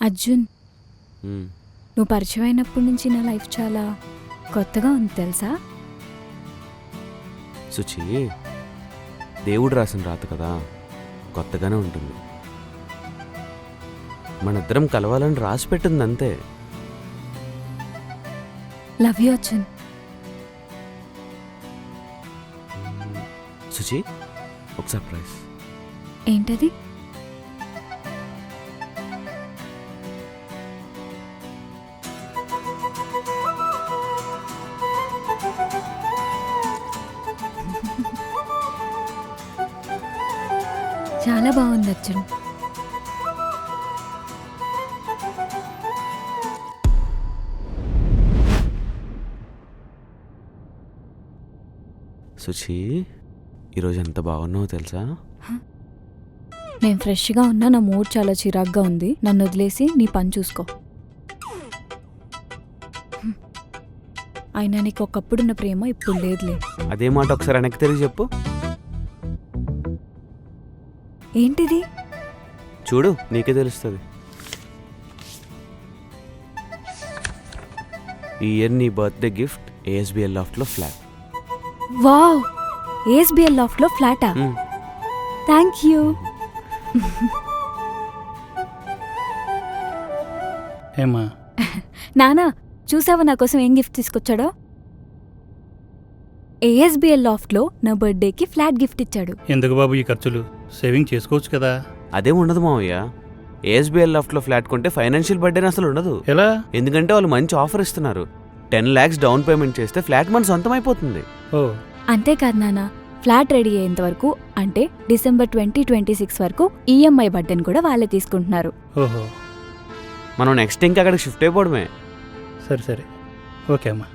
అర్జున్, నువ్వు పరిచయం అయినప్పటి నుంచి నా లైఫ్ చాలా కొత్తగా ఉంది తెలుసా? సుచి, దేవుడు రాసిన రాత కదా, కొత్తగానే ఉంటుంది. మనిద్దరం కలవాలని రాసి పెట్టింది అంతే. Love you Arjun. సుచి, ఒక సర్ప్రైజ్. ఏంటది? చాలా బాగుంది అర్జున్. సుచి, ఈరోజు ఎంత బాగున్నావో తెలుసా? నేను ఫ్రెష్గా ఉన్నా, నా మూడ్ చాలా చిరాగ్గా ఉంది. నన్ను వదిలేసి నీ పని చూసుకో. అయినా నీకు ఒకప్పుడున్న ప్రేమ ఇప్పుడు లేదులే. అదే మాట ఒకసారి వెనక్కి తిరిగి చెప్పు. ఏంటిది? చూడు, నీకే తెలుస్తుంది. ఈ ఇయర్ నీ బర్త్డే గిఫ్ట్ ఏఎస్బిఎల్ లాఫ్ట్లో ఫ్లాట్. వావ్, ఏఎస్బిఎల్ లాఫ్ట్లో ఫ్లాటా? Thank you. ఏమా నానా, చూసావా నా కోసం ఏం గిఫ్ట్ తీసుకొచ్చాడో? ఏఎస్బిఎల్ లాఫ్ట్లో నా బర్త్డేకి ఫ్లాట్ గిఫ్ట్ ఇచ్చాడు. ఎందుకు బాబు ఈ ఖర్చులు? సేవింగ్ చేసుకోవచ్చు కదా. అదేం ఉండదు మావయ్య. ఏఎస్బిఎల్ లాఫ్ట్లో ఫ్లాట్ కొంటే ఫైనాన్షియల్ బర్డెన్ అసలు ఉండదు. ఎలా? ఎందుకంటే వాళ్ళు మంచి ఆఫర్ ఇస్తున్నారు. 10 lakhs డౌన్ పేమెంట్ చేస్తే ఫ్లాట్ మన సొంతం అయిపోతుంది. ఓ, అంతేకాదు నానా, ఫ్లాట్ రెడీ అయ్యేంత వరకు అంటే డిసెంబర్ 2026 వరకు ఈఎంఐ బర్డెన్ కూడా వాళ్ళే తీసుకుంటున్నారు. ఓహో, మనం నెక్స్ట్ ఇంకా అక్కడికి షిఫ్ట్ అయిపోవడమే. సరే సరే, ఓకే అమ్మా.